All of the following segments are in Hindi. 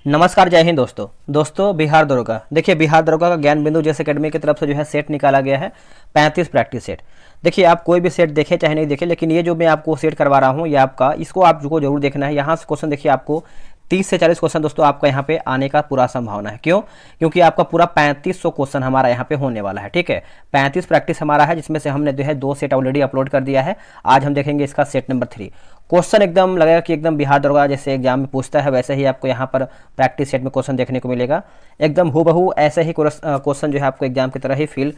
नमस्कार, जय हिंद दोस्तों बिहार दरोगा। देखिए, बिहार दरोगा का ज्ञान बिंदु जैसे अकेडमी की तरफ से जो है सेट निकाला गया है 35 प्रैक्टिस सेट। देखिए, आप कोई भी सेट देखें चाहे नहीं देखें, लेकिन ये जो मैं आपको सेट करवा रहा हूँ ये आपका, इसको आपको जरूर देखना है। यहाँ से क्वेश्चन देखिए, आपको 30 से 40 क्वेश्चन दोस्तों आपका यहाँ पे आने का पूरा संभावना है। क्यों? क्योंकि आपका पूरा 3500 क्वेश्चन हमारा यहाँ पे होने वाला है। ठीक है, 35 प्रैक्टिस हमारा है, जिसमें से हमने जो है 2 सेट ऑलरेडी अपलोड कर दिया है। आज हम देखेंगे इसका सेट नंबर 3। क्वेश्चन एकदम लगेगा कि एकदम बिहार दरोगा जैसे एग्जाम में पूछता है वैसे ही आपको यहाँ पर प्रैक्टिस सेट में क्वेश्चन देखने को मिलेगा। एकदम हूबहू ऐसे ही क्वेश्चन जो है आपको एग्जाम की तरह ही फील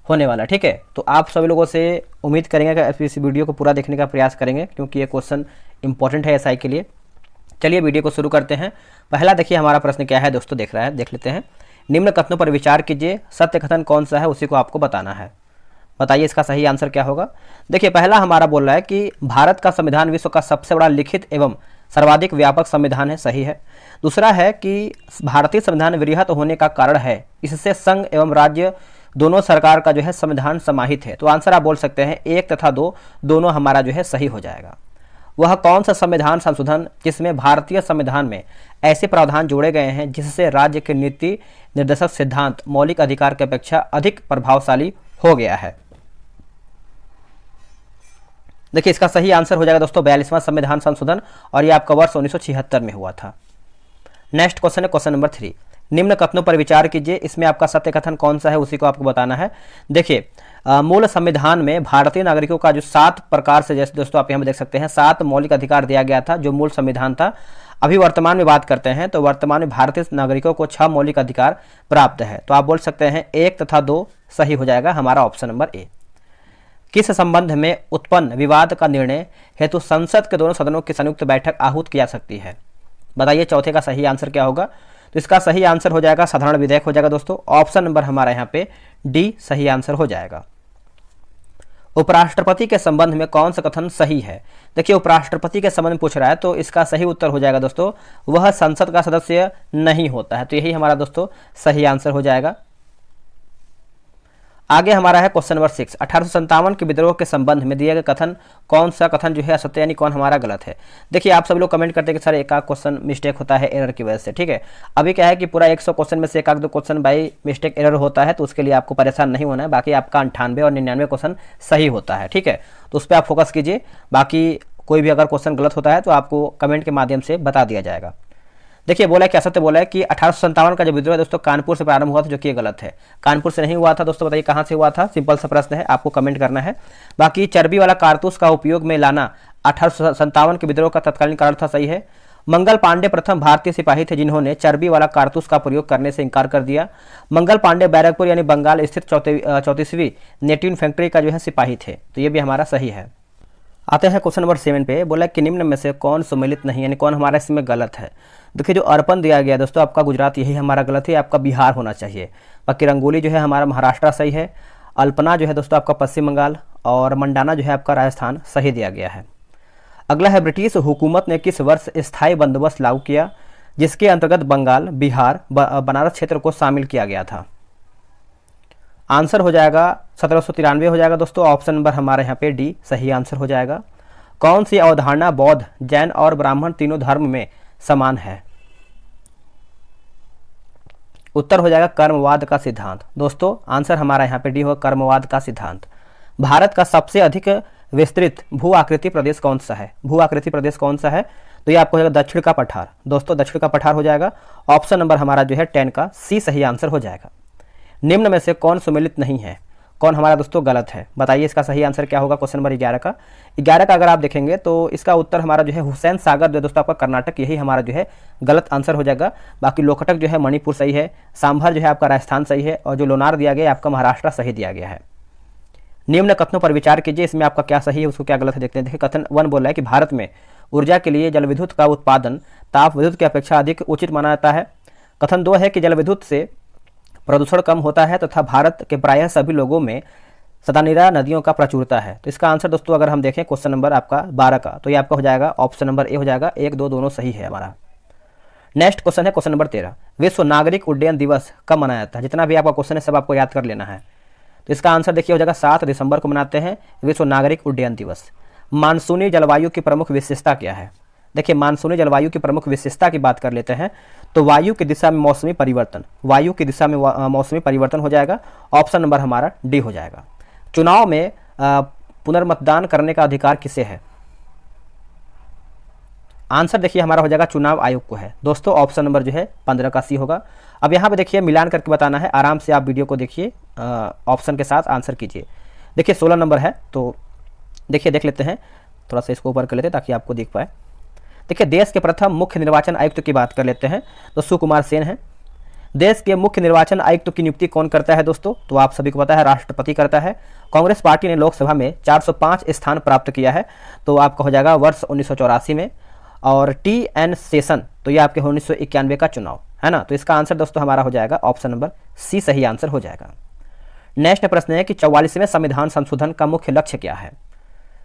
होने वाला है। ठीक है, तो आप सभी लोगों से उम्मीद करेंगे कि इस वीडियो को पूरा देखने का प्रयास करेंगे, क्योंकि ये क्वेश्चन इंपॉर्टेंट है एसआई के लिए। चलिए वीडियो को शुरू करते हैं। पहला देखिए हमारा प्रश्न क्या है दोस्तों, देख लेते हैं। निम्न कथनों पर विचार कीजिए, सत्य कथन कौन सा है उसी को आपको बताना है। बताइए इसका सही आंसर क्या होगा। देखिए, पहला हमारा बोल रहा है कि भारत का संविधान विश्व का सबसे बड़ा लिखित एवं सर्वाधिक व्यापक संविधान है, सही है। दूसरा है कि भारतीय संविधान वृहत होने का कारण है, इससे संघ एवं राज्य दोनों सरकार का जो है संविधान समाहित है। तो आंसर आप बोल सकते हैं 1 तथा 2 दोनों हमारा जो है सही हो जाएगा। वह कौन सा संविधान संशोधन जिसमें भारतीय संविधान में ऐसे प्रावधान जोड़े गए हैं जिससे राज्य के नीति निर्देशक सिद्धांत मौलिक अधिकार की अपेक्षा अधिक प्रभावशाली हो गया है। देखिए, इसका सही आंसर हो जाएगा दोस्तों 42वां संविधान संशोधन, और यह आपका वर्ष 1976 में हुआ था। नेक्स्ट क्वेश्चन है क्वेश्चन नंबर 3। निम्न कथनों पर विचार कीजिए, इसमें आपका सत्य कथन कौन सा है उसी को आपको बताना है। देखिए, मूल संविधान में भारतीय नागरिकों का जो 7 प्रकार से, जैसे दोस्तों आप यहाँ देख सकते हैं 7 मौलिक अधिकार दिया गया था जो मूल संविधान था। अभी वर्तमान में बात करते हैं तो वर्तमान में भारतीय नागरिकों को 6 मौलिक अधिकार प्राप्त है। तो आप बोल सकते हैं 1 तथा 2 सही हो जाएगा हमारा ऑप्शन नंबर ए। किस संबंध में उत्पन्न विवाद का निर्णय हेतु संसद के दोनों सदनों की संयुक्त बैठक आहूत की जा सकती है। बताइए चौथे का सही आंसर क्या होगा। तो इसका सही आंसर हो जाएगा साधारण विधेयक हो जाएगा दोस्तों। ऑप्शन नंबर हमारा यहाँ पे डी सही आंसर हो जाएगा। उपराष्ट्रपति के संबंध में कौन सा कथन सही है। देखिए, उपराष्ट्रपति के संबंध में पूछ रहा है तो इसका सही उत्तर हो जाएगा दोस्तों, वह संसद का सदस्य नहीं होता है। तो यही हमारा दोस्तों सही आंसर हो जाएगा। आगे हमारा है क्वेश्चन नंबर 6। 1857 के विद्रोह के संबंध में दिए गए कथन कौन सा कथन जो है असत्य, यानी कौन हमारा गलत है। देखिए, आप सब लोग कमेंट करते हैं कि सर एक आध क्वेश्चन मिस्टेक होता है एरर की वजह से। ठीक है, अभी क्या है कि पूरा 100 क्वेश्चन में से एक आध 2 क्वेश्चन बाई मिस्टेक एरर होता है, तो उसके लिए आपको परेशान नहीं होना है। बाकी आपका 98 और 99 क्वेश्चन सही होता है। ठीक है, तो उस पर आप फोकस कीजिए। बाकी कोई भी अगर क्वेश्चन गलत होता है तो आपको कमेंट के माध्यम से बता दिया जाएगा। देखिए, बोला है क्या सत्य बोला है कि 1857 का जो विद्रोह है दोस्तों कानपुर से प्रारंभ हुआ था, जो कि ये गलत है। कानपुर से नहीं हुआ था दोस्तों, बताइए कहां से हुआ था। सिंपल सा प्रश्न है, आपको कमेंट करना है। बाकी चर्बी वाला कारतूस का उपयोग में लाना 1857 के विद्रोह का तत्कालीन कारण था, सही है। मंगल पांडे प्रथम भारतीय सिपाही थे जिन्होंने चर्बी वाला कारतूस का प्रयोग करने से इंकार कर दिया। मंगल पांडे बैरकपुर यानी बंगाल स्थित 34वीं नेटिव फैक्ट्री का जो है सिपाही थे। तो ये भी हमारा सही है। आते हैं क्वेश्चन नंबर 7 पे। बोला कि निम्न में से कौन सम्मिलित नहीं, यानी कौन हमारा इसमें गलत है। देखिए, जो अर्पण दिया गया दोस्तों आपका गुजरात, यही हमारा गलत है, आपका बिहार होना चाहिए। बाकी रंगोली जो है हमारा महाराष्ट्र सही है। अल्पना जो है दोस्तों आपका पश्चिम बंगाल, और मंडाना जो है आपका राजस्थान सही दिया गया है। अगला है ब्रिटिश हुकूमत ने किस वर्ष स्थायी बंदोबस्त लागू किया जिसके अंतर्गत बंगाल, बिहार, बनारस क्षेत्र को शामिल किया गया था। आंसर हो जाएगा 1793 हो जाएगा दोस्तों। ऑप्शन नंबर हमारे यहाँ पे डी सही आंसर हो जाएगा। कौन सी अवधारणा बौद्ध, जैन और ब्राह्मण तीनों धर्म में समान है। उत्तर हो जाएगा कर्मवाद का सिद्धांत। दोस्तों आंसर हमारा यहाँ पे डी होगा कर्मवाद का सिद्धांत। भारत का सबसे अधिक विस्तृत भू आकृति प्रदेश कौन सा है। भू आकृति प्रदेश कौन सा है, तो ये आपको हो जाएगा दक्षिण का पठार। दोस्तों दक्षिण का पठार हो जाएगा। ऑप्शन नंबर हमारा जो है 10 का सी सही आंसर हो जाएगा। निम्न में से कौन सुमेलित नहीं है, कौन हमारा दोस्तों गलत है। बताइए इसका सही आंसर क्या होगा। क्वेश्चन नंबर 11 का अगर आप देखेंगे तो इसका उत्तर हमारा जो है हुसैन सागर जो दोस्तों आपका कर्नाटक, यही हमारा जो है गलत आंसर हो जाएगा। बाकी लोकटक जो है मणिपुर सही है, सांभर जो है आपका राजस्थान सही है, और जो लोनार दिया गया आपका महाराष्ट्र सही दिया गया है। निम्न कथनों पर विचार कीजिए, इसमें आपका क्या सही है उसको क्या गलत है देखते हैं। देखिए, कथन 1 बोल रहा है कि भारत में ऊर्जा के लिए जल विद्युत का उत्पादन ताप विद्युत की अपेक्षा अधिक उचित माना जाता है। कथन 2 है कि जल विद्युत से प्रदूषण कम होता है तथा भारत के प्रायः सभी लोगों में सदानिरा नदियों का प्रचुरता है। तो इसका आंसर दोस्तों अगर हम देखें क्वेश्चन नंबर आपका 12 का, तो ये आपका हो जाएगा ऑप्शन नंबर ए हो जाएगा। 1, 2 दोनों सही है हमारा। नेक्स्ट क्वेश्चन है क्वेश्चन नंबर 13। विश्व नागरिक उड्डयन दिवस कब मनाया जाता है। जितना भी आपका क्वेश्चन है सब आपको याद कर लेना है। तो इसका आंसर देखिए हो जाएगा 7 दिसंबर को मनाते हैं विश्व नागरिक उड्डयन दिवस। मानसूनी जलवायु की प्रमुख विशेषता क्या है। देखिए मानसूनी जलवायु की प्रमुख विशेषता की बात कर लेते हैं तो वायु की दिशा में मौसमी परिवर्तन, वायु की दिशा में मौसमी परिवर्तन हो जाएगा। ऑप्शन नंबर हमारा डी हो जाएगा। चुनाव में पुनर्मतदान करने का अधिकार किसे है? आंसर देखिए हमारा हो जाएगा चुनाव आयोग को है दोस्तों। ऑप्शन नंबर जो है 15 का सी होगा। अब यहाँ पे देखिए मिलान करके बताना है, आराम से आप वीडियो को देखिए, ऑप्शन के साथ आंसर कीजिए। देखिए 16 नंबर है, तो देखिए देख लेते हैं, थोड़ा सा इसको ऊपर कर लेते हैं ताकि आपको दिख पाए। देखिए देश के प्रथम मुख्य निर्वाचन आयुक्त की बात कर लेते हैं तो सुकुमार सेन है। देश के मुख्य निर्वाचन आयुक्त की नियुक्ति कौन करता है दोस्तों? तो आप सभी को पता है राष्ट्रपति करता है। कांग्रेस पार्टी ने लोकसभा में 405 स्थान प्राप्त किया है, तो आपका हो जाएगा वर्ष 1984 में। और TN सेशन, तो ये आपके 1991 का चुनाव है ना। तो इसका आंसर दोस्तों हमारा हो जाएगा ऑप्शन नंबर सी सही आंसर हो जाएगा। नेक्स्ट प्रश्न है कि 44वें संविधान संशोधन का मुख्य लक्ष्य क्या है?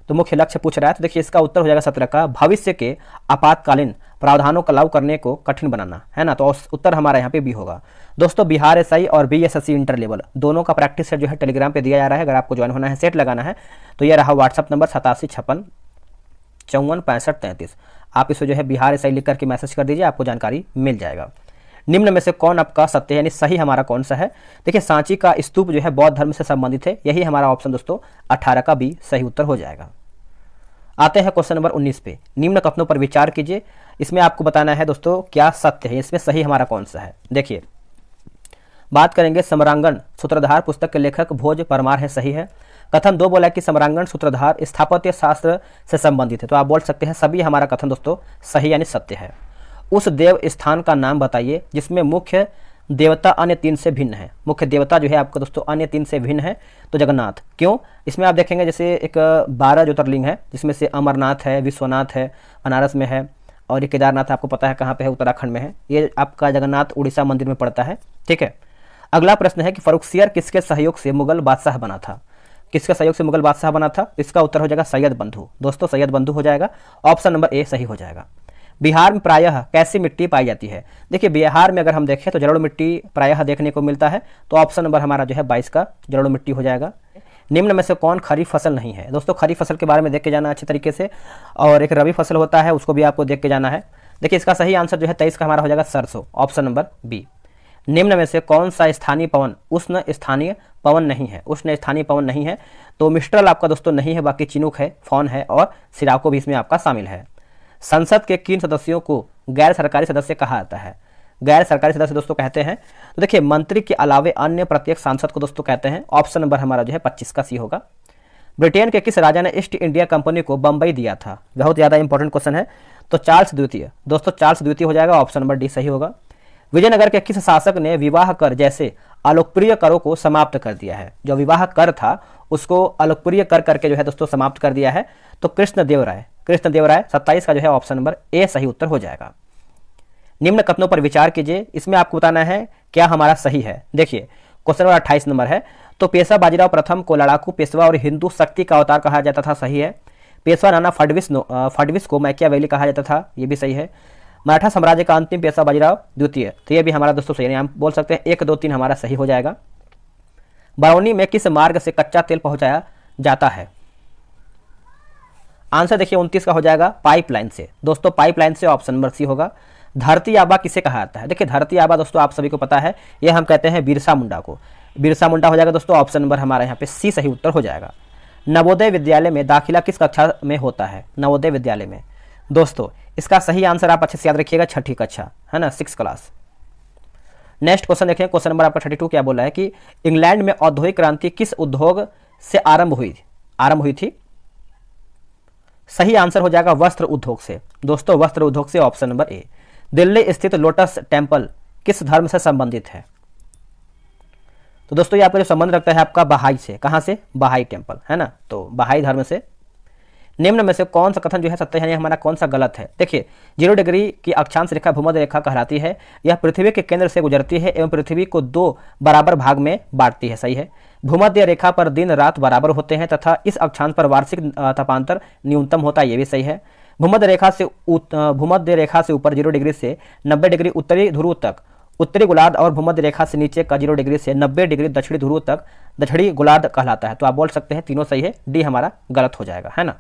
तो मुख्य लक्ष्य पूछ रहा है, तो देखिए इसका उत्तर हो जाएगा 17 का भविष्य के आपातकालीन प्रावधानों का लागू करने को कठिन बनाना है ना। तो उत्तर हमारा यहाँ पे बी होगा। दोस्तों बिहार SI और BSSC इंटर लेवल दोनों का प्रैक्टिस सेट जो है टेलीग्राम पे दिया जा रहा है। अगर आपको ज्वाइन होना है, सेट लगाना है, तो ये रहा व्हाट्सअप नंबर 8756546533। आप इसे जो है बिहार SI लिख करके मैसेज कर दीजिए, आपको जानकारी मिल जाएगा। निम्न में से कौन आपका सत्य यानी सही हमारा कौन सा है? देखिए सांची का स्तूप जो है बौद्ध धर्म से संबंधित है, यही हमारा ऑप्शन दोस्तों 18 का बी सही उत्तर हो जाएगा। आते हैं क्वेश्चन नंबर 19 पे। निम्न कथनों पर विचार कीजिए, इसमें आपको बताना है दोस्तों क्या सत्य है, इसमें सही हमारा कौन सा है। देखिए बात करेंगे समरांगण सूत्रधार पुस्तक के लेखक भोज परमार है, सही है। कथन 2 बोला कि समरांगण सूत्रधार स्थापत्य शास्त्र से संबंधित है, तो आप बोल सकते हैं सभी हमारा कथन दोस्तों सही यानी सत्य है। उस देव स्थान का नाम बताइए जिसमें मुख्य देवता अन्य 3 से भिन्न है। मुख्य देवता जो है आपका दोस्तों अन्य 3 से भिन्न है, तो जगन्नाथ। क्यों? इसमें आप देखेंगे जैसे एक 12 ज्योतिर्लिंग है, जिसमें से अमरनाथ है, विश्वनाथ है, बनारस में है, और ये केदारनाथ आपको पता है कहाँ पे है, उत्तराखंड में है। ये आपका जगन्नाथ उड़ीसा मंदिर में पड़ता है, ठीक है। अगला प्रश्न है कि फर्रुखसियर किसके सहयोग से मुगल बादशाह बना था? किसके सहयोग से मुगल बादशाह बना था? इसका उत्तर हो जाएगा सैयद बंधु। दोस्तों सैयद बंधु हो जाएगा, ऑप्शन नंबर ए सही हो जाएगा। बिहार में प्रायः कैसी मिट्टी पाई जाती है? देखिए बिहार में अगर हम देखें तो जलोढ़ मिट्टी प्रायः देखने को मिलता है, तो ऑप्शन नंबर हमारा जो है 22 का जलोढ़ मिट्टी हो जाएगा। निम्न में से कौन खरीफ फसल नहीं है? दोस्तों खरीफ फसल के बारे में देख के जाना अच्छे तरीके से, और एक रबी फसल होता है उसको भी आपको देख के जाना है। देखिए इसका सही आंसर जो है 23 का हमारा हो जाएगा सरसों, ऑप्शन नंबर बी। निम्न में से कौन सा स्थानीय पवन उष्ण स्थानीय पवन नहीं है? उष्ण स्थानीय पवन नहीं है, तो मिस्ट्रल आपका दोस्तों नहीं है, बाकी चिनूक है, फॉन है, और सिराको भी इसमें आपका शामिल है। संसद के किन सदस्यों को गैर सरकारी सदस्य कहा जाता है? गैर सरकारी सदस्य दोस्तों कहते हैं, तो देखिए मंत्री के अलावे अन्य प्रत्येक सांसद को दोस्तों कहते हैं। ऑप्शन नंबर हमारा जो है 25 का सी होगा। ब्रिटेन के किस राजा ने ईस्ट इंडिया कंपनी को बंबई दिया था? बहुत ज्यादा इंपॉर्टेंट क्वेश्चन है, तो चार्ल्स द्वितीय। दोस्तों चार्ल्स द्वितीय हो जाएगा, ऑप्शन नंबर डी सही होगा। विजयनगर के किस शासक ने विवाह कर जैसे अलोकप्रिय करों को समाप्त कर दिया है? जो विवाह कर था उसको अलोकप्रिय कर करके जो है दोस्तों समाप्त कर दिया है, तो कृष्णदेवराय। कृष्णदेवराय 27 का जो है ऑप्शन नंबर ए सही उत्तर हो जाएगा। निम्न कथनों पर विचार कीजिए, इसमें आपको बताना है क्या हमारा सही है। देखिए क्वेश्चन नंबर 28 नंबर है, तो पेशवा बाजीराव प्रथम को लड़ाकू पेशवा और हिंदू शक्ति का अवतार कहा जाता था, सही है। पेशवा नाना फडविस को मैकियावेली कहा जाता था, ये भी सही है। मराठा साम्राज्य का अंतिम पेशवा बाजीराव द्वितीय, तो ये भी हमारा दोस्तों सही है। हम बोल सकते हैं 1, 2, 3 हमारा सही हो जाएगा। बरौनी में किस मार्ग से कच्चा तेल पहुंचाया जाता है? आंसर देखिए 29 का हो जाएगा पाइपलाइन से। दोस्तों पाइपलाइन से, ऑप्शन नंबर सी होगा। धरती आबा किसे कहा जाता है? देखिए धरती आबा दोस्तों आप सभी को पता है, ये हम कहते हैं बिरसा मुंडा को। बिरसा मुंडा हो जाएगा दोस्तों, ऑप्शन नंबर हमारा यहाँ पे सी सही उत्तर हो जाएगा। नवोदय विद्यालय में दाखिला किस कक्षा में होता है? नवोदय विद्यालय में दोस्तों इसका सही आंसर आप अच्छे से याद रखिएगा, 6ठी कक्षा है ना, 6th क्लास। नेक्स्ट क्वेश्चन देखें, क्वेश्चन नंबर आपका 32 क्या बोला है कि इंग्लैंड में औद्योगिक क्रांति किस उद्योग से आरंभ हुई थी? सही आंसर हो जाएगा वस्त्र उद्योग से। दोस्तों वस्त्र उद्योग से, ऑप्शन नंबर ए। दिल्ली स्थित लोटस टेम्पल किस धर्म से संबंधित है? तो दोस्तों ये आपका जो संबंध रखता है आपका बहाई से। कहां से? बहाई टेम्पल है ना, तो बहाई धर्म से। निम्न में से कौन सा कथन जो है सत्य है, हमारा कौन सा गलत है? देखिए 0 डिग्री की अक्षांश रेखा भूमध्य रेखा कहलाती है। यह पृथ्वी के केंद्र से गुजरती है एवं पृथ्वी को 2 बराबर भाग में बांटती है, सही है। भूमध्य रेखा पर दिन रात बराबर होते हैं तथा इस अक्षांश पर वार्षिक तापांतर न्यूनतम होता है, ये भी सही है। भूमध्य रेखा से ऊपर 0 डिग्री से 90 डिग्री उत्तरी ध्रुव तक उत्तरी गोलार्ध और भूमध्य रेखा से नीचे का 0 डिग्री से 90 डिग्री दक्षिणी ध्रुव तक दक्षिणी गोलार्ध कहलाता है। तो आप बोल सकते हैं तीनों सही है, डी हमारा गलत हो जाएगा, है ना।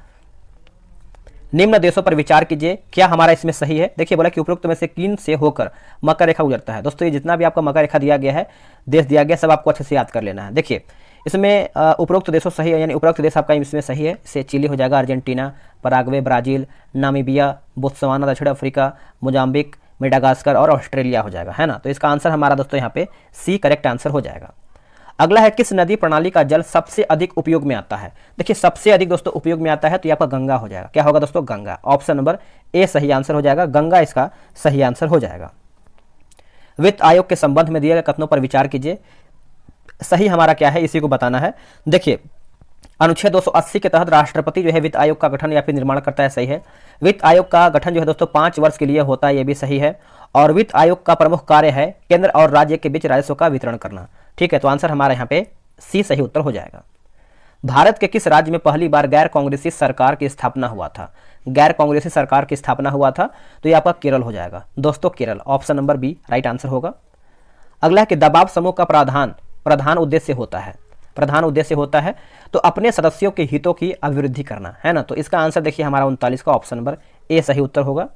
निम्न देशों पर विचार कीजिए, क्या हमारा इसमें सही है। देखिए बोला कि उपरोक्त में से किन से होकर मकर रेखा गुजरता है। दोस्तों ये जितना भी आपका मकर रेखा दिया गया है, देश दिया गया, सब आपको अच्छे से याद कर लेना है। देखिए इसमें उपरोक्त देशों सही है, यानी उपरोक्त देश आपका इसमें सही है। इससे चिली हो जाएगा, Argentina, Paraguay, Brazil, Namibia, Botswana, दक्षिण अफ्रीका, मोजाम्बिक, मेडागास्कर और ऑस्ट्रेलिया हो जाएगा, है ना। तो इसका आंसर हमारा दोस्तों यहाँ पे सी करेक्ट आंसर हो जाएगा। अगला है किस नदी प्रणाली का जल सबसे अधिक उपयोग में आता है। देखिए सबसे अधिक दोस्तों उपयोग में आता है तो ये आपका गंगा हो जाएगा। क्या होगा दोस्तों, गंगा। ऑप्शन नंबर ए सही आंसर हो जाएगा, गंगा इसका सही आंसर हो जाएगा। वित्त आयोग के संबंध में दिए गए कथनों पर विचार कीजिए, सही हमारा क्या है इसी को बताना है। देखिए अनुच्छेद 280 के तहत राष्ट्रपति जो है वित्त आयोग का गठन या फिर निर्माण करता है, सही है। वित्त आयोग का गठन जो है दोस्तों 5 वर्ष के लिए होता है, ये भी सही है। और वित्त आयोग का प्रमुख कार्य है केंद्र और राज्य के बीच राजस्व का वितरण करना, ठीक है। तो आंसर हमारा यहाँ पे सी सही उत्तर हो जाएगा। भारत के किस राज्य में पहली बार गैर कांग्रेसी सरकार की स्थापना हुआ था। गैर कांग्रेसी सरकार की स्थापना हुआ था तो ये आपका केरल हो जाएगा दोस्तों, Kerala. Option number B right answer होगा। अगला है कि दबाव समूह का प्रधान उद्देश्य होता है, प्रधान उद्देश्य होता है तो अपने सदस्यों के हितों की अभिवृद्धि करना, है ना। तो इसका आंसर देखिए हमारा 39 का ऑप्शन नंबर ए सही उत्तर होगा।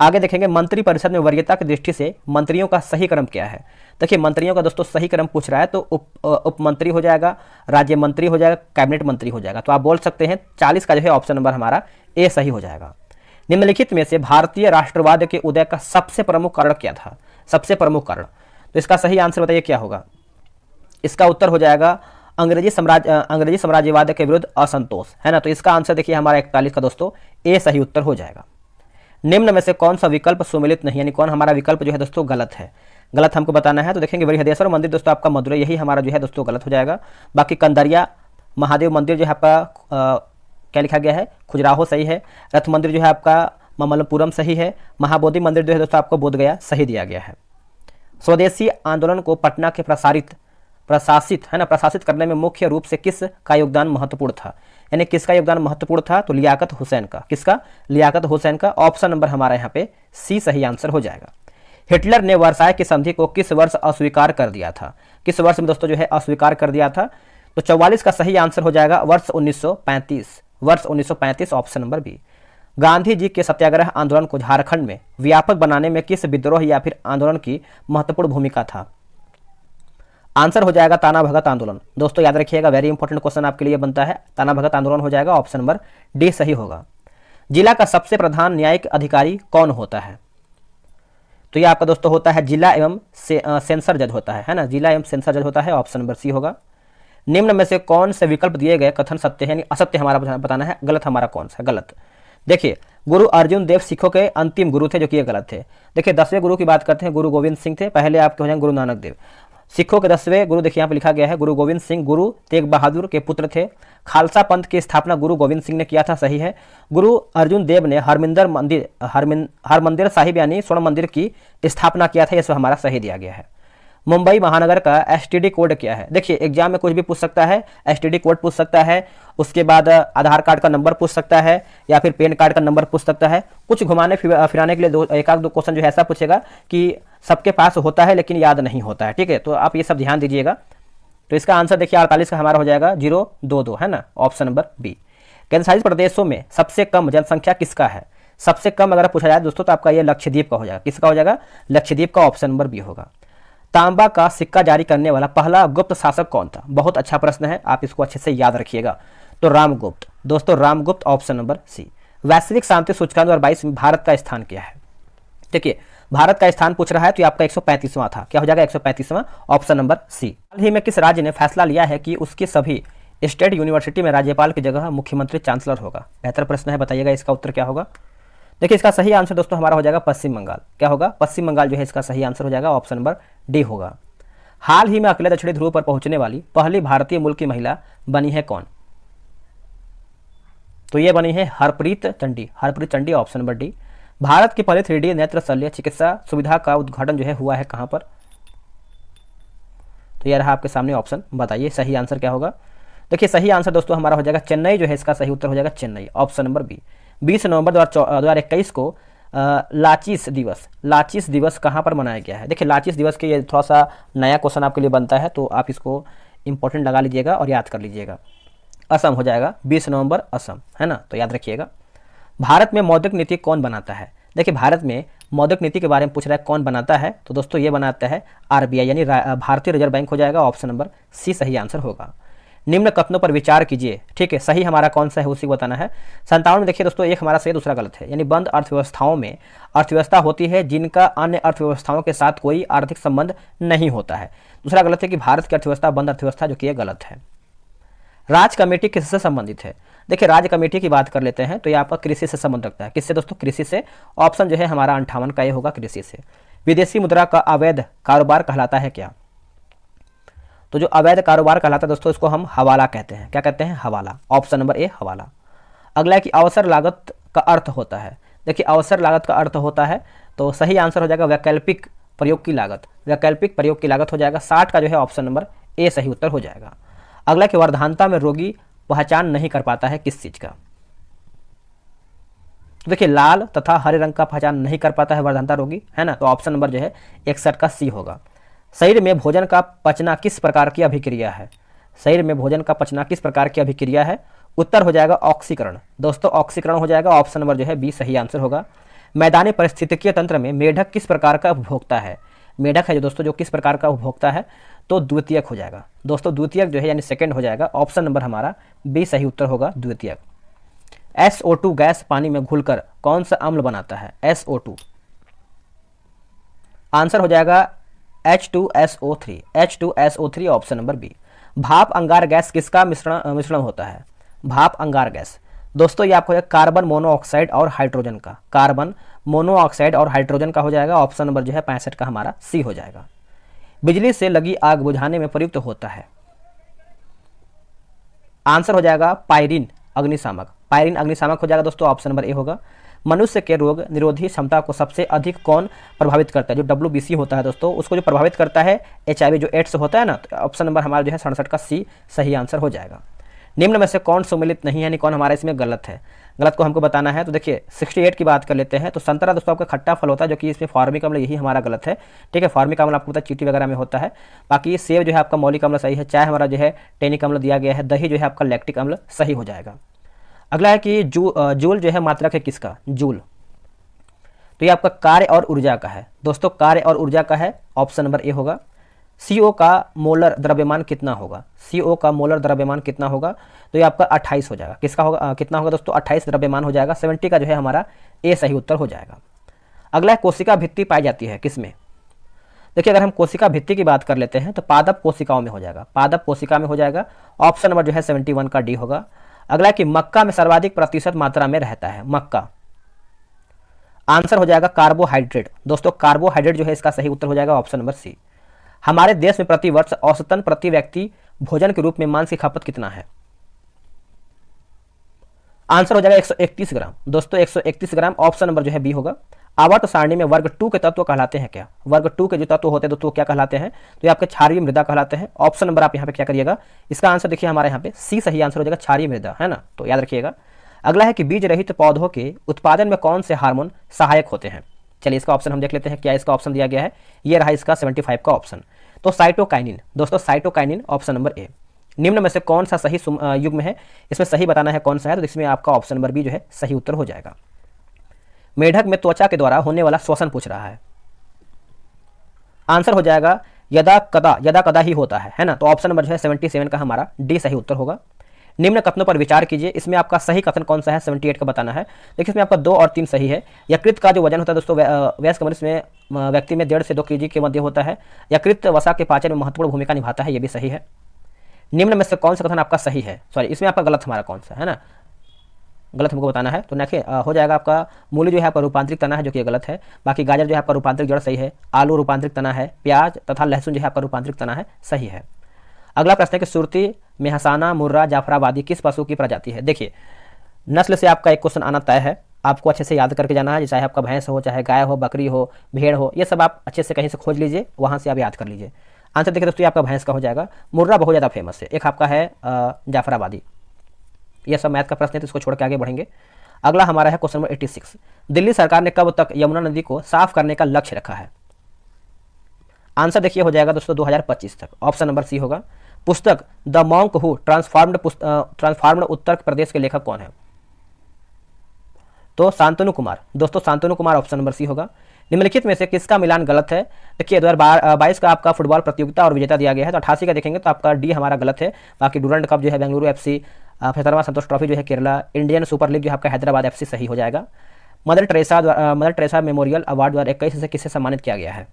आगे देखेंगे मंत्री परिषद में वरीयता की दृष्टि से मंत्रियों का सही क्रम क्या है। देखिए मंत्रियों का दोस्तों सही क्रम पूछ रहा है तो उप मंत्री हो जाएगा, राज्य मंत्री हो जाएगा, कैबिनेट मंत्री हो जाएगा। तो आप बोल सकते हैं 40 का जो है ऑप्शन नंबर हमारा ए सही हो जाएगा। निम्नलिखित में से भारतीय राष्ट्रवाद के उदय का सबसे प्रमुख कारण क्या था। सबसे प्रमुख कारण, तो इसका सही आंसर बताइए क्या होगा। इसका उत्तर हो जाएगा अंग्रेजी साम्राज्यवाद के विरुद्ध असंतोष, है ना। तो इसका आंसर देखिए हमारा 41 का दोस्तों ए सही उत्तर हो जाएगा। निम्न में से कौन सा विकल्प सुमेलित नहीं, यानी कौन हमारा विकल्प जो है दोस्तों गलत है, गलत हमको बताना है। तो देखेंगे बृहदेश्वर मंदिर दोस्तों आपका मदुरई, यही हमारा जो है दोस्तों गलत हो जाएगा। बाकी कंदरिया महादेव मंदिर जो है आपका क्या लिखा गया है, खजुराहो सही है। रथ मंदिर जो है आपका ममल्लपुरम सही है। महाबोधि मंदिर जो है दोस्तों आपको बोधगया सही दिया गया है। स्वदेशी आंदोलन को पटना के प्रशासित करने में मुख्य रूप से किस का योगदान महत्वपूर्ण था, यानी किसका योगदान महत्वपूर्ण था। तो लियाकत हुसैन का, किसका, लियाकत हुसैन का। ऑप्शन नंबर हमारा यहाँ पे सी सही आंसर हो जाएगा। हिटलर ने वर्साय की संधि को किस वर्ष अस्वीकार कर दिया था, किस वर्ष में दोस्तों जो है अस्वीकार कर दिया था। तो 44 का सही आंसर हो जाएगा वर्ष 1935, वर्ष 1935 option number B. Gandhi ji के सत्याग्रह आंदोलन को झारखंड में व्यापक बनाने में किस विद्रोह या फिर आंदोलन की महत्वपूर्ण भूमिका था। आंसर हो जाएगा ताना भगत आंदोलन। दोस्तों याद रखिएगा, वेरी इंपॉर्टेंट क्वेश्चन आपके लिए बनता है, ताना भगत आंदोलन हो जाएगा। ऑप्शन नंबर डी सही होगा। जिला का सबसे प्रधान न्यायिक अधिकारी कौन होता है। तो ये आपका दोस्तों होता है जिला एवं सेंसर जज होता है ना, जिला एवं सेंसर जज होता है। ऑप्शन नंबर सी होगा। निम्न में से कौन से विकल्प दिए गए कथन सत्य है, यानी असत्य हमारा बताना है, गलत हमारा कौन सा गलत। देखिए गुरु अर्जुन देव सिखों के अंतिम गुरु थे, जो कि ये गलत थे। देखिए 10वें गुरु की बात करते हैं, गुरु गोविंद सिंह थे, पहले आपके हो जाएंगे गुरु नानक देव। सिखों के 10वें गुरु देखिए यहाँ पे लिखा गया है गुरु गोविंद सिंह, गुरु तेग बहादुर के पुत्र थे। खालसा पंथ की स्थापना गुरु गोविंद सिंह ने किया था, सही है। गुरु अर्जुन देव ने हरमंदिर साहिब यानी स्वर्ण मंदिर की स्थापना किया था, यह सब हमारा सही दिया गया है। मुंबई महानगर का एसटीडी कोड क्या है। देखिए एग्जाम में कुछ भी पूछ सकता है, एसटीडी कोड पूछ सकता है, उसके बाद आधार कार्ड का नंबर पूछ सकता है या फिर पैन कार्ड का नंबर पूछ सकता है। कुछ घुमाने फिराने के लिए एक आध दो क्वेश्चन जो है ऐसा पूछेगा कि सबके पास होता है लेकिन याद नहीं होता है, ठीक है। तो आप ये सब ध्यान दीजिएगा। तो इसका आंसर देखिए 48 का हमारा हो जाएगा 022, है ना, ऑप्शन नंबर बी। केंद्र शासित प्रदेशों में सबसे कम जनसंख्या किसका है। सबसे कम अगर पूछा जाए दोस्तों तो आपका ये लक्षद्वीप का हो जाएगा। किसका हो जाएगा, लक्षद्वीप का। ऑप्शन नंबर बी होगा। तांबा का सिक्का जारी करने वाला पहला गुप्त शासक कौन था। बहुत अच्छा प्रश्न है, आप इसको अच्छे से याद रखिएगा। तो रामगुप्त, दोस्तों रामगुप्त, ऑप्शन नंबर सी। वैश्विक शांति सूचकांक 2022 में भारत का स्थान क्या है। देखिए भारत का स्थान पूछ रहा है तो ये आपका 135वां था, क्या हो जाएगा 135वां, ऑप्शन नंबर सी। हाल ही में किस राज्य ने फैसला लिया है कि उसकी सभी स्टेट यूनिवर्सिटी में राज्यपाल की जगह मुख्यमंत्री चांसलर होगा। बेहतर प्रश्न है, बताइएगा इसका उत्तर क्या होगा। देखिए इसका सही आंसर दोस्तों हमारा हो जाएगा पश्चिम बंगाल। क्या होगा, पश्चिम बंगाल जो है इसका सही आंसर हो जाएगा, ऑप्शन नंबर डी होगा। हाल ही में अकेले दक्षिणी ध्रुव पर पहुंचने वाली पहली भारतीय मूल की महिला बनी है कौन। तो ये बनी है Harpreet Chandi, Harpreet Chandi, option number D. Bharat की पहली 3D नेत्र शल्य चिकित्सा सुविधा का उद्घाटन जो है हुआ है कहां पर। तो यह रहा आपके सामने ऑप्शन, बताइए सही आंसर क्या होगा। देखिए सही आंसर दोस्तों हमारा हो जाएगा चेन्नई, जो है इसका सही उत्तर हो जाएगा चेन्नई, ऑप्शन नंबर बी। 20 नवंबर 2021 को लाचिस दिवस कहाँ पर मनाया गया है। देखिए लाचिस दिवस के ये थोड़ा सा नया क्वेश्चन आपके लिए बनता है, तो आप इसको इंपॉर्टेंट लगा लीजिएगा और याद कर लीजिएगा। असम हो जाएगा, 20 नवंबर असम, है ना, तो याद रखिएगा। भारत में मौद्रिक नीति कौन बनाता है? देखिए भारत में मौद्रिक नीति के बारे में पूछ रहा है, कौन बनाता है? तो दोस्तों ये बनाता है आरबीआई यानी भारतीय रिजर्व बैंक हो जाएगा। ऑप्शन नंबर सी सही आंसर होगा। निम्न कथनों पर विचार कीजिए, ठीक है, सही हमारा कौन सा है उसी को बताना है। 57 में देखिए दोस्तों, एक हमारा सही दूसरा गलत है, यानी बंद अर्थव्यवस्थाओं में अर्थव्यवस्था होती है जिनका अन्य अर्थव्यवस्थाओं के साथ कोई आर्थिक संबंध नहीं होता है। दूसरा गलत है कि भारत की अर्थव्यवस्था बंद अर्थव्यवस्था, जो कि ये गलत है। राज्य कमेटी किससे संबंधित है? देखिए राज्य कमेटी की बात कर लेते हैं तो ये आपका कृषि से संबंध रखता है। किससे दोस्तों? कृषि से। ऑप्शन जो है हमारा 58 का ये होगा, कृषि से। विदेशी मुद्रा का अवैध कारोबार कहलाता है क्या? तो जो अवैध कारोबार कहलाता है दोस्तों, इसको हम हवाला कहते हैं। क्या कहते हैं? हवाला। ऑप्शन नंबर ए हवाला। अगला है कि अवसर लागत का अर्थ होता है। देखिए अवसर लागत का अर्थ होता है, तो सही आंसर हो जाएगा वैकल्पिक प्रयोग की लागत। वैकल्पिक प्रयोग की लागत हो जाएगा 60 का जो है ऑप्शन नंबर ए सही उत्तर हो जाएगा। अगला कि वर्धानता में रोगी पहचान नहीं कर पाता है किस चीज का? तो देखिए लाल तथा हरे रंग का पहचान नहीं कर पाता है वर्धानता रोगी, है ना, तो ऑप्शन नंबर जो है 61 का सी होगा। शरीर में भोजन का पचना किस प्रकार की अभिक्रिया है? शरीर में भोजन का पचना किस प्रकार की अभिक्रिया है? उत्तर हो जाएगा ऑक्सीकरण। दोस्तों ऑक्सीकरण हो जाएगा, ऑप्शन नंबर जो है बी सही आंसर होगा। मैदानी परिस्थितिकीय तंत्र में मेढक किस प्रकार का उपभोक्ता है? मेढक है जो दोस्तों, जो किस प्रकार का उपभोक्ता है? तो द्वितीयक हो जाएगा दोस्तों, द्वितीयक जो है यानी सेकंड हो जाएगा। ऑप्शन नंबर हमारा बी सही उत्तर होगा, द्वितीयक। SO2 गैस पानी में घुलकर कौन सा अम्ल बनाता है? SO2 आंसर हो जाएगा H2SO3। H2SO3 option number B. भाप अंगार गैस किसका मिश्रण होता है? भाप अंगार गैस दोस्तों ये आपको कार्बन मोनोऑक्साइड और हाइड्रोजन का, कार्बन मोनोऑक्साइड और हाइड्रोजन का हो जाएगा। ऑप्शन नंबर जो है 65 का हमारा सी हो जाएगा। बिजली से लगी आग बुझाने में प्रयुक्त होता है, आंसर हो जाएगा पायरीन अग्निशामक। पायरीन अग्निशामक हो जाएगा दोस्तों, ऑप्शन नंबर ए होगा। मनुष्य के रोग निरोधी क्षमता को सबसे अधिक कौन प्रभावित करता है? जो WBC होता है दोस्तों, उसको जो प्रभावित करता है HIV जो एड्स होता है ना, तो ऑप्शन नंबर हमारा जो है 67 का सी सही आंसर हो जाएगा। निम्न में से कौन सम्मिलित नहीं है, यानी कौन हमारा इसमें गलत है? गलत को हमको बताना है। तो देखिए 68 की बात कर लेते हैं, तो संतरा दोस्तों आपका खट्टा फल होता है, जो कि इसमें फॉर्मिक अम्ल, यही हमारा गलत है, ठीक है। फॉर्मिक अम्ल आपको पता है चींटी वगैरह में होता है। बाकी सेब जो है आपका मौलिक अम्ल सही है, चाय हमारा जो है टेनिक अम्ल दिया गया है, दही जो है आपका लैक्टिक अम्ल सही हो जाएगा। अगला है कि जूल जो है मात्रक है किसका? जूल, तो ये आपका कार्य और ऊर्जा का है दोस्तों, कार्य और ऊर्जा का है, ऑप्शन नंबर ए होगा। CO का मोलर द्रव्यमान कितना होगा? CO का मोलर द्रव्यमान कितना होगा? तो ये आपका 28 हो जाएगा। किसका होगा, कितना होगा दोस्तों? 28 द्रव्यमान हो जाएगा। 70 का जो है हमारा ए सही उत्तर हो जाएगा। अगला है कोशिका भित्ति पाई जाती है किसमें? देखिए अगर हम कोशिका भित्ति की बात कर लेते हैं तो पादप कोशिकाओं में हो जाएगा, पादप कोशिका में हो जाएगा। ऑप्शन नंबर जो है 71 का डी होगा। अगला है कि मक्का में सर्वाधिक प्रतिशत मात्रा में रहता है, मक्का, आंसर हो जाएगा कार्बोहाइड्रेट। दोस्तों कार्बोहाइड्रेट जो है इसका सही उत्तर हो जाएगा, ऑप्शन नंबर सी। हमारे देश में प्रति वर्ष औसतन प्रति व्यक्ति भोजन के रूप में मांस की खपत कितना है? आंसर हो जाएगा 131 ग्राम दोस्तों, 131 ग्राम। ऑप्शन नंबर जो है बी होगा। आवर्त सारणी में वर्ग 2 के तत्व कहलाते हैं क्या? वर्ग 2 के जो तत्व होते हैं दोस्तों क्या कहलाते हैं? तो ये आपके क्षारीय मृदा कहलाते हैं। ऑप्शन नंबर आप यहाँ पे क्या करिएगा, इसका आंसर देखिए हमारे यहाँ पे सी सही आंसर हो जाएगा, क्षारीय मृदा, है ना, तो याद रखिएगा। अगला है कि बीज रहित पौधों के उत्पादन में कौन से हार्मोन सहायक होते हैं? चलिए इसका ऑप्शन हम देख लेते हैं, क्या इसका ऑप्शन दिया गया है, ये रहा इसका 75 का ऑप्शन। तो साइटोकाइनिन दोस्तों, साइटोकाइनिन ऑप्शन नंबर ए। निम्न में से कौन सा सही युग्म है, इसमें सही बताना है कौन सा है, तो इसमें आपका ऑप्शन नंबर बी जो है सही उत्तर हो जाएगा। मेढक में त्वचा के द्वारा होने वाला श्वसन पूछ रहा है, आंसर हो जाएगा यदा कदा ही होता है ना, तो ऑप्शन नंबर जो है 77 का हमारा डी सही उत्तर होगा। निम्न कथनों पर विचार कीजिए, इसमें आपका सही कथन कौन सा है, 78 का बताना है। देखिए इसमें आपका 2 और 3 सही है। यकृत का जो वजन होता है दोस्तों वयस्क मनुष्य में व्यक्ति में 1.5 से 2 kg के मध्य होता है। यकृत वसा के पाचन में महत्वपूर्ण भूमिका निभाता है, ये भी सही है। निम्न में से कौन सा कथन आपका सही है, सॉरी इसमें आपका गलत हमारा कौन सा है ना, गलत हमको बताना है। तो देखिए हो जाएगा आपका मूली जो है आपका रूपांतरिक तना है, जो कि गलत है। बाकी गाजर जो है आपका रूपांतरिक जड़ सही है, आलू रूपांतरिक तना है, प्याज तथा लहसुन जो है आपका रूपांतरिक तना है, सही है। अगला प्रश्न है कि सुरती, मेहसाना, मुर्रा, जाफराबादी किस पशु की प्रजाति है? देखिए नस्ल से आपका एक क्वेश्चन आना तय है, आपको अच्छे से याद करके जाना है, चाहे आपका भैंस हो, चाहे गाय हो, बकरी हो, भेड़ हो, ये सब आप अच्छे से कहीं से खोज लीजिए, वहाँ से आप याद कर लीजिए। आंसर देखिए दोस्तों आपका भैंस का हो जाएगा। मुर्रा बहुत ज़्यादा फेमस है। एक आपका है जाफराबादी। ये सब मैथ का प्रश्न है, तो इसको छोड़ के आगे बढ़ेंगे। अगला हमारा है क्वेश्चन नंबर 86। दिल्ली सरकार ने कब तक यमुना नदी को साफ करने का लक्ष्य रखा है? आंसर देखिए हो जाएगा दोस्तों 2025 तक, ऑप्शन नंबर सी होगा। पुस्तक the monk who transformed Uttar Pradesh के लेखक कौन है? तो शांतनु कुमार, दोस्तों Shantanu Kumar option number C होगा। निम्नलिखित में से किसका मिलान गलत है? देखिए 2022 का आपका फुटबॉल प्रतियोगिता और विजेता दिया गया है, तो 88 का देखेंगे तो आपका डी हमारा गलत है। बाकी डूरंड कप जो है बेंगलुरु एफसी, फैसलवा संतोष ट्रॉफी जो है केरला, इंडियन सुपर लीग जो है आपका हैदराबाद एफसी सही हो जाएगा। मदर टेरेसा मेमोरियल अवार्ड 2021 से किसे सम्मानित किया गया है?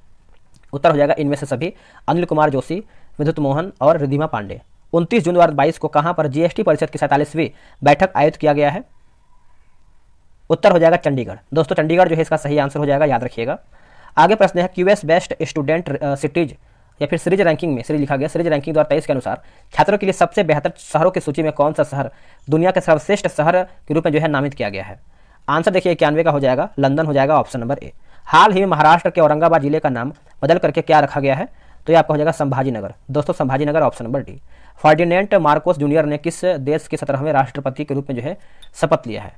उत्तर हो जाएगा इनमें से सभी, अनिल कुमार जोशी, विद्युत मोहन और रिधिमा पांडे। 29 जून 2022 को कहां पर जीएसटी परिषद की 47वीं बैठक आयोजित किया गया है? उत्तर हो जाएगा चंडीगढ़। दोस्तों चंडीगढ़ जो है इसका सही आंसर हो जाएगा, याद रखिएगा। आगे प्रश्न है क्यूएस बेस्ट स्टूडेंट सिटीज या फिर सीरीज रैंकिंग में, सीरीज लिखा गया, सीरीज रैंकिंग 2023 के अनुसार छात्रों के लिए सबसे बेहतर शहरों की सूची में कौन सा शहर दुनिया के सर्वश्रेष्ठ शहर के रूप में जो है नामित किया गया है? आंसर देखिए 91 का हो जाएगा, लंदन हो जाएगा ऑप्शन नंबर ए। हाल ही में महाराष्ट्र के औरंगाबाद जिले का नाम बदल करके क्या रखा गया है? तो ये आपका हो जाएगा संभाजीनगर। दोस्तों Sambhajinagar option number D. Ferdinand Marcos junior ने किस देश के 17वें राष्ट्रपति के रूप में जो है शपथ लिया है?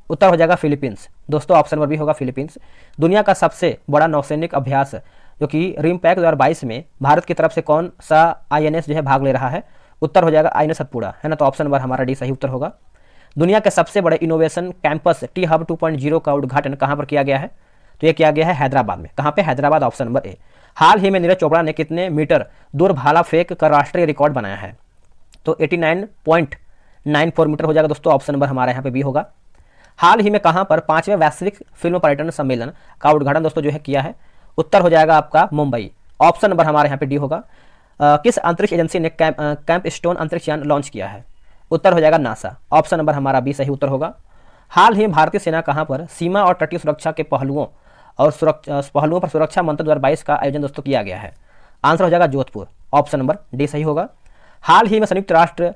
उत्तर हो जाएगा फिलीपींस। दोस्तों ऑप्शन नंबर बी होगा फिलीपींस। दुनिया का सबसे बड़ा नौसैनिक अभ्यास जो कि रिमपैक 2022 में भारत की तरफ से कौन सा आईएनएस जो है भाग ले रहा है? उत्तर हो जाएगा आईएनएस सतपुड़ा, है ना, तो ऑप्शन नंबर हमारा डी सही उत्तर होगा। दुनिया के सबसे बड़े इनोवेशन कैंपस टी हब 2.0 का उद्घाटन कहां पर किया गया है? तो यह किया गया है हैदराबाद में। कहां पे? Hyderabad option number A. हाल ही में नीरज चोपड़ा ने कितने मीटर दूर भाला फेंक कर राष्ट्रीय रिकॉर्ड बनाया है? तो 89.94 मीटर हो जाएगा दोस्तों, ऑप्शन नंबर हमारा यहाँ पे बी होगा। हाल ही में कहां पर 5वें वैश्विक फिल्म पर्यटन सम्मेलन का उद्घाटन दोस्तों जो है किया है? उत्तर हो जाएगा आपका मुंबई, ऑप्शन नंबर हमारे यहाँ पे डी होगा। किस अंतरिक्ष एजेंसी ने कैंप स्टोन अंतरिक्ष यान लॉन्च किया है? उत्तर हो जाएगा नासा, ऑप्शन नंबर हमारा बी सही उत्तर होगा। हाल ही में भारतीय सेना कहां पर सीमा और तटीय सुरक्षा के पहलुओं पर सुरक्षा मंत्र 2022 का आयोजन दोस्तों किया गया है? आंसर हो जाएगा जोधपुर, ऑप्शन नंबर डी सही होगा। हाल ही में संयुक्त राष्ट्र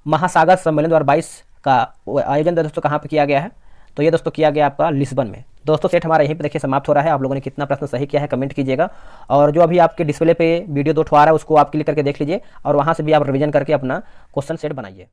महासागर सम्मेलन 2022 का आयोजन दोस्तों कहाँ पर किया गया है? तो ये दोस्तों किया गया आपका लिस्बन में। दोस्तों सेट हमारा यहीं पे देखिए समाप्त हो रहा है। आप लोगों ने कितना प्रश्न सही किया है कमेंट कीजिएगा, और जो अभी आपके डिस्प्ले पे वीडियो 2 ठो आ रहा है उसको आप क्लिक करके देख लीजिए, और वहाँ से भी आप रिवीजन करके अपना क्वेश्चन सेट बनाइए।